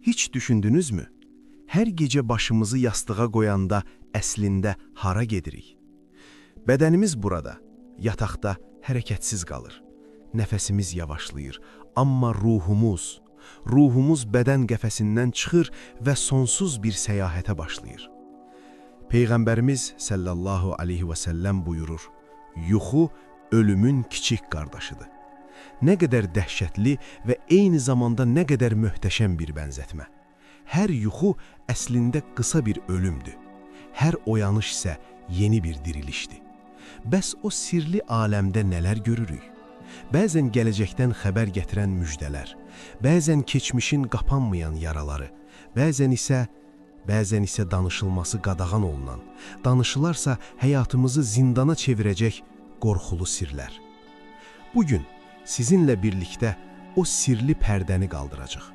Hiç düşündünüzmü? Hər gecə başımızı yastığa qoyanda əslində hara gedirik? Bədənimiz burada, yataqda hərəkətsiz qalır. Nəfəsimiz yavaşlayır, amma ruhumuz bədən qəfəsindən çıxır və sonsuz bir səyahətə başlayır. Peyğəmbərimiz sallallahu aleyhi və səlləm buyurur, yuxu ölümün kiçik qardaşıdır. Nə qədər dəhşətli və eyni zamanda nə qədər möhtəşəm bir bənzətmə. Hər yuxu əslində qısa bir ölümdür. Hər oyanış isə yeni bir dirilişdir. Bəs o sirli aləmdə nələr görürük? Bəzən gələcəkdən xəbər gətirən müjdələr, bəzən keçmişin qapanmayan yaraları, bəzən isə danışılması qadağan olunan, danışılarsa həyatımızı zindana çevirəcək qorxulu sirlər. Bugün sizinlə birlikdə o sirli pərdəni qaldıracaq.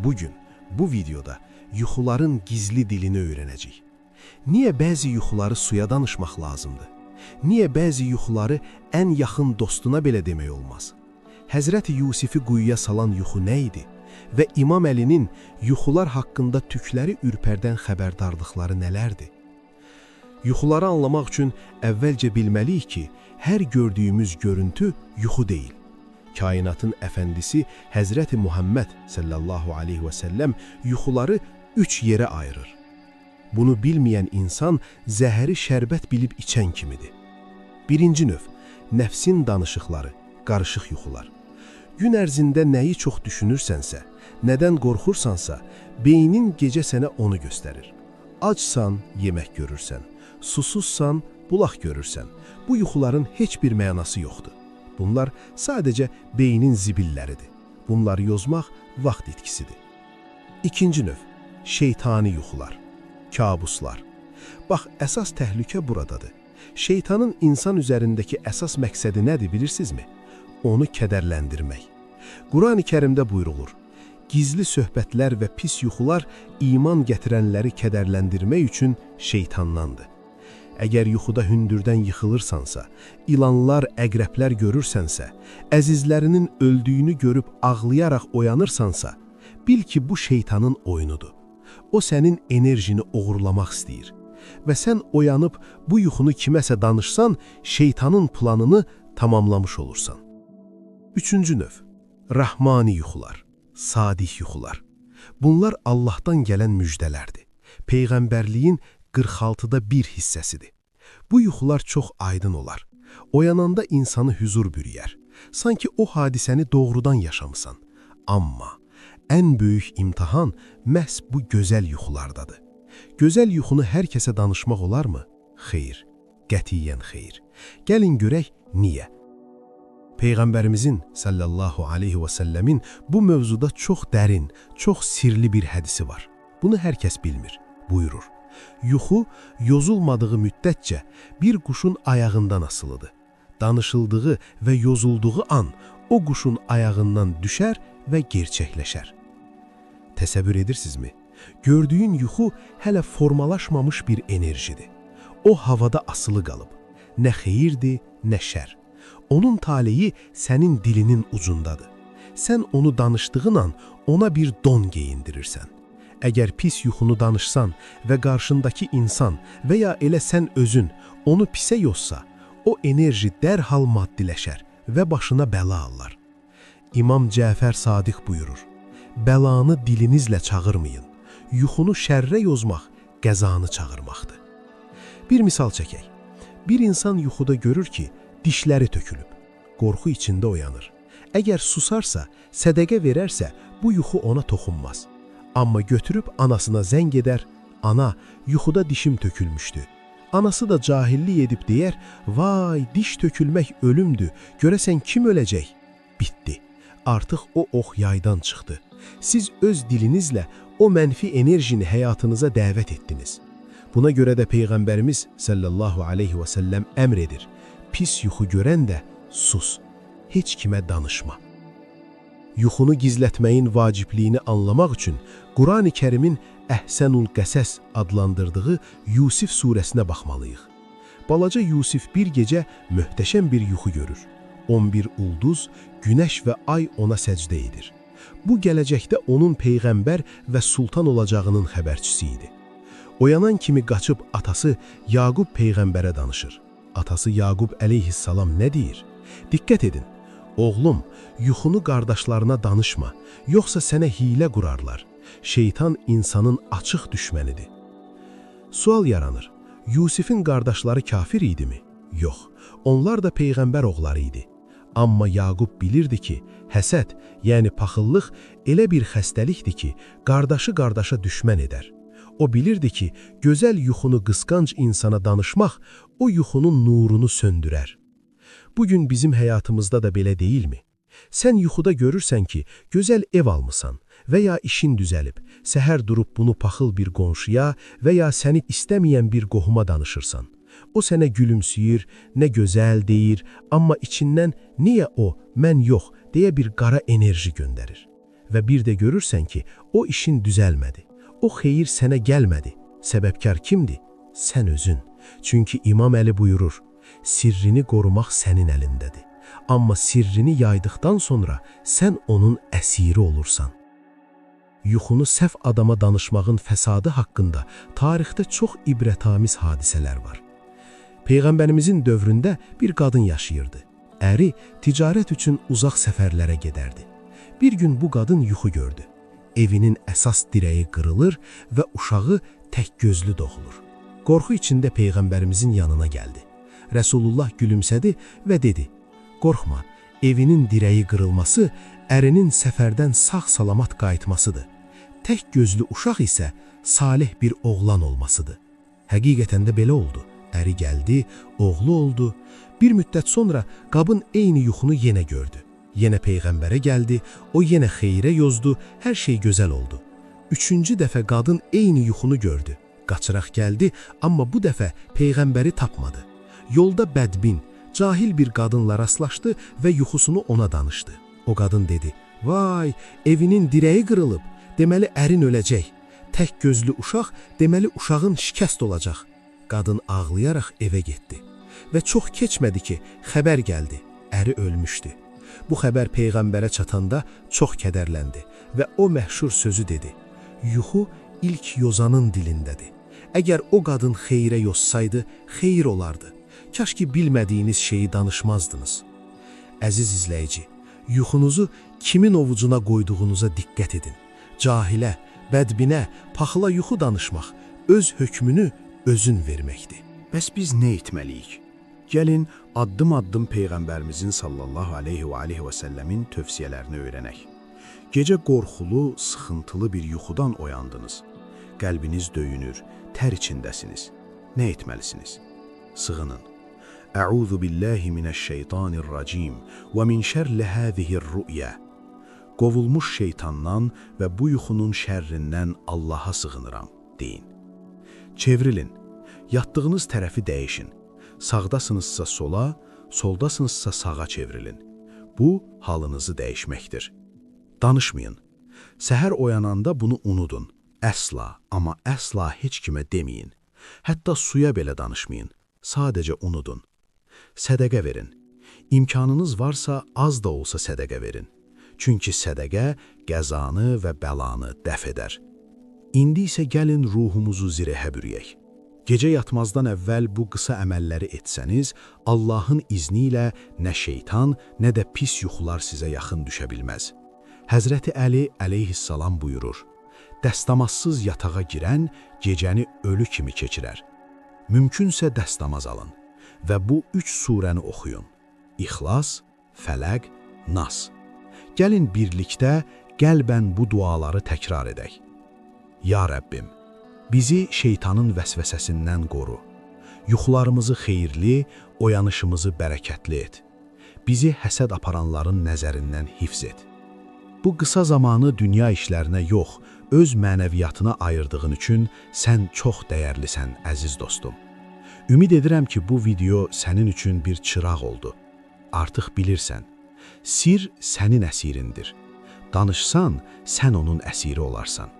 Bugün bu videoda yuxuların gizli dilini öyrənəcək. Niyə bəzi yuxuları suya danışmaq lazımdır? Niyə bəzi yuxuları ən yaxın dostuna belə demək olmaz? Həzrəti Yusifi quyuya salan yuxu nə idi? Və İmam Əlinin yuxular haqqında tükləri ürpərdən xəbərdarlıqları nələrdir? Yuxuları anlamaq üçün əvvəlcə bilməliyik ki, hər gördüyümüz görüntü yuxu deyil. Kainatın əfəndisi Həzrəti Muhammed sallallahu aleyhi və səlləm yuxuları 3 yerə ayırır. Bunu bilməyən insan zəhəri şərbət bilib içən kimidir. Birinci növ, nəfsin danışıqları, qarışıq yuxular. Gün ərzində nəyi çox düşünürsənsə, nədən qorxursansa, beynin gecə sənə onu göstərir. Acsan, yemək görürsən, susuzsan, bulaq görürsən. Bu yuxuların heç bir mənası yoxdur. Bunlar sadəcə beynin zibilləridir. Bunları yozmaq vaxt itkisidir. İkinci növ, şeytani yuxular, kabuslar. Bax, əsas təhlükə buradadır. Şeytanın insan üzərindəki əsas məqsədi nədir bilirsinizmi? Onu kədərləndirmək. Qurani Kərimdə buyurulur, gizli söhbətlər və pis yuxular iman gətirənləri kədərləndirmək üçün şeytandandır. Əgər yuxuda hündürdən yıxılırsansa, ilanlar, əqrəblər görürsənsə, əzizlərinin öldüyünü görüb ağlayaraq oyanırsansa, bil ki, bu şeytanın oyunudur. O sənin enerjini oğurlamaq istəyir. Və sən oyanıb bu yuxunu kiməsə danışsan, şeytanın planını tamamlamış olursan. Üçüncü növ, rahmani yuxular, sadiq yuxular. Bunlar Allahdan gələn müjdələrdir. Peyğəmbərliyin 46-da bir hissəsidir. Bu yuxular çox aydın olar. Oyananda insanı hüzur bürüyər. Sanki o hadisəni doğrudan yaşamısan. Amma ən böyük imtahan məhz bu gözəl yuxulardadır. Gözəl yuxunu hər kəsə danışmaq olarmı? Xeyr, qətiyyən xeyr. Gəlin görək, niyə? Peyğəmbərimizin sallallahu aleyhi və səlləmin bu mövzuda çox dərin, çox sirli bir hədisi var. Bunu hər kəs bilmir. Buyurur, yuxu yozulmadığı müddətcə bir quşun ayağından asılıdır. Danışıldığı və yozulduğu an o quşun ayağından düşər və gerçəkləşər. Təsəvvür edirsinizmi? Gördüyün yuxu hələ formalaşmamış bir enerjidir. O havada asılı qalıb. Nə xeyirdir, nə şər. Onun taleyi sənin dilinin ucundadır. Sən onu danışdığın an ona bir don geyindirirsən. Əgər pis yuxunu danışsan və qarşındakı insan və ya elə sən özün onu pisə yozsa, o enerji dərhal maddiləşər və başına bəla alır. İmam Cəfər Sadiq buyurur, bəlanı dilinizlə çağırmayın, yuxunu şərrə yozmaq qəzanı çağırmaqdır. Bir misal çəkək. Bir insan yuxuda görür ki, dişləri tökülüb, qorxu içində oyanır. Əgər susarsa, sədəqə verərsə, bu yuxu ona toxunmaz. Amma götürüb anasına zəng edər, ana, yuxuda dişim tökülmüşdü. Anası da cahillik edib deyər, vay, diş tökülmək ölümdür, görəsən kim öləcək? Bitdi. Artıq o ox yaydan çıxdı. Siz öz dilinizlə o mənfi enerjini həyatınıza dəvət etdiniz. Buna görə də Peyğəmbərimiz sallallahu aleyhi və səlləm əmr edir. Pis yuxu görən də sus, heç kimə danışma. Yuxunu gizlətməyin vacibliyini anlamaq üçün Qurani Kərimin Əhsənul Qəsəs adlandırdığı Yusif surəsinə baxmalıyıq. Balaca Yusif bir gecə möhtəşəm bir yuxu görür. 11 ulduz, günəş və ay ona səcdə edir. Bu gələcəkdə onun peyğəmbər və sultan olacağının xəbərçisi idi. Oyanan kimi qaçıb atası Yaqub peyğəmbərə danışır. Atası Yaqub əleyhissalam nə deyir? Diqqət edin, oğlum, yuxunu qardaşlarına danışma, yoxsa sənə hiylə qurarlar. Şeytan insanın açıq düşmənidir. Sual yaranır, Yusifin qardaşları kafir idimi? Yox, onlar da peyğəmbər oğulları idi. Amma Yaqub bilirdi ki, həsəd, yəni paxıllıq elə bir xəstəlikdir ki, qardaşı qardaşa düşmən edər. O bilirdi ki, gözəl yuxunu qısqanc insana danışmaq o yuxunun nurunu söndürər. Bugün bizim həyatımızda da belə deyilmi? Sən yuxuda görürsən ki, gözəl ev almısan və ya işin düzəlib, səhər durub bunu paxıl bir qonşuya və ya səni istəməyən bir qohuma danışırsan. O sənə gülümsüyür, nə gözəl deyir, amma içindən niyə o, mən yox, deyə bir qara enerji göndərir. Və bir də görürsən ki, o işin düzəlmədi. O xeyir sənə gəlmədi. Səbəbkar kimdir? Sən özün. Çünki İmam Əli buyurur, sirrini qorumaq sənin əlindədir. Amma sirrini yaydıqdan sonra sən onun əsiri olursan. Yuxunu səhv adama danışmağın fəsadı haqqında tarixdə çox ibrətamiz hadisələr var. Peyğəmbərimizin dövründə bir qadın yaşayırdı. Əri ticarət üçün uzaq səfərlərə gedərdi. Bir gün bu qadın yuxu gördü. Evinin əsas dirəyi qırılır və uşağı tək gözlü doğulur. Qorxu içində Peyğəmbərimizin yanına gəldi. Rəsulullah gülümsədi və dedi, qorxma, evinin dirəyi qırılması ərinin səfərdən sağ-salamat qayıtmasıdır. Tək gözlü uşaq isə salih bir oğlan olmasıdır. Həqiqətən də belə oldu. Əri gəldi, oğlu oldu. Bir müddət sonra qadın eyni yuxunu yenə gördü. Yenə Peyğəmbərə gəldi, o yenə xeyrə yozdu, hər şey gözəl oldu. Üçüncü dəfə qadın eyni yuxunu gördü. Qaçıraq gəldi, amma bu dəfə Peyğəmbəri tapmadı. Yolda bədbin, cahil bir qadınla rastlaşdı və yuxusunu ona danışdı. O qadın dedi, vay, evinin dirəyi qırılıb, deməli ərin öləcək. Tək gözlü uşaq, deməli uşağın şikəst olacaq. Qadın ağlayaraq evə getdi. Və çox keçmədi ki, xəbər gəldi, əri ölmüşdü. Bu xəbər Peyğəmbərə çatanda çox kədərləndi və o məşhur sözü dedi, yuxu ilk yozanın dilindədir. Əgər o qadın xeyrə yozsaydı, xeyir olardı. Kaş ki bilmədiyiniz şeyi danışmazdınız. Əziz izləyici, yuxunuzu kimin ovucuna qoyduğunuza diqqət edin. Cahilə, bədbinə, paxıla yuxu danışmaq, öz hökmünü özün verməkdir. Bəs biz nə etməliyik? Gəlin, addım-addım Peyğəmbərimizin sallallahu aleyhi və səlləmin tövsiyələrini öyrənək. Gecə qorxulu, sıxıntılı bir yuxudan oyandınız. Qəlbiniz döyünür, tər içindəsiniz. Nə etməlisiniz? Sığının. Əuzu billahi minəşşeytanirracim və min şərli hədihir-rü'yə. Qovulmuş şeytandan və bu yuxunun şərrindən Allaha sığınıram, deyin. Çevrilin, yatdığınız tərəfi dəyişin. Sağdasınızsa sola, soldasınızsa sağa çevrilin. Bu, halınızı dəyişməkdir. Danışmayın. Səhər oyananda bunu unudun. Əsla, amma əsla heç kimə deməyin. Hətta suya belə danışmayın. Sadəcə unudun. Sədəqə verin. İmkanınız varsa az da olsa sədəqə verin. Çünki sədəqə qəzanı və bəlanı dəf edər. İndi isə gəlin ruhumuzu zirehə bürüyək. Gecə yatmazdan əvvəl bu qısa əməlləri etsəniz, Allahın izni ilə nə şeytan, nə də pis yuxular sizə yaxın düşə bilməz. Həzrəti Əli əleyhissalam buyurur, dəstəmazsız yatağa girən gecəni ölü kimi keçirər. Mümkünsə dəstəmaz alın və bu 3 surəni oxuyun. İxlas, Fələq, Nas. Gəlin birlikdə qəlbən bu duaları təkrar edək. Ya Rəbbim, bizi şeytanın vəsvəsəsindən qoru. Yuxularımızı xeyirli, oyanışımızı bərəkətli et. Bizi həsəd aparanların nəzərindən hifz et. Bu qısa zamanı dünya işlərinə yox, öz mənəviyyatına ayırdığın üçün sən çox dəyərlisən, əziz dostum. Ümid edirəm ki, bu video sənin üçün bir çıraq oldu. Artıq bilirsən, sir səninəsirindir. Danışsan, sən onun əsiri olarsan.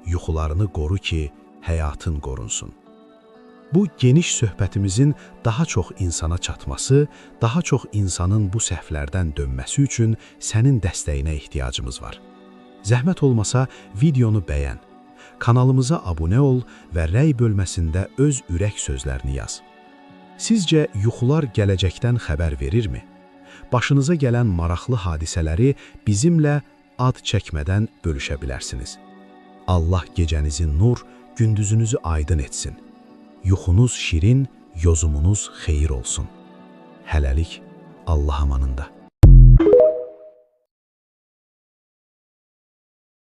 Yuxularını qoru ki, həyatın qorunsun. Bu geniş söhbətimizin daha çox insana çatması, daha çox insanın bu səhvlərdən dönməsi üçün sənin dəstəyinə ehtiyacımız var. Zəhmət olmasa videonu bəyən. Kanalımıza abunə ol və rəy bölməsində öz ürək sözlərini yaz. Sizcə yuxular gələcəkdən xəbər verirmi? Başınıza gələn maraqlı hadisələri bizimlə ad çəkmədən bölüşə bilərsiniz. Allah gecənizi nur, gündüzünüzü aydın etsin. Yuxunuz şirin, yozumunuz xeyir olsun. Hələlik Allah amanında.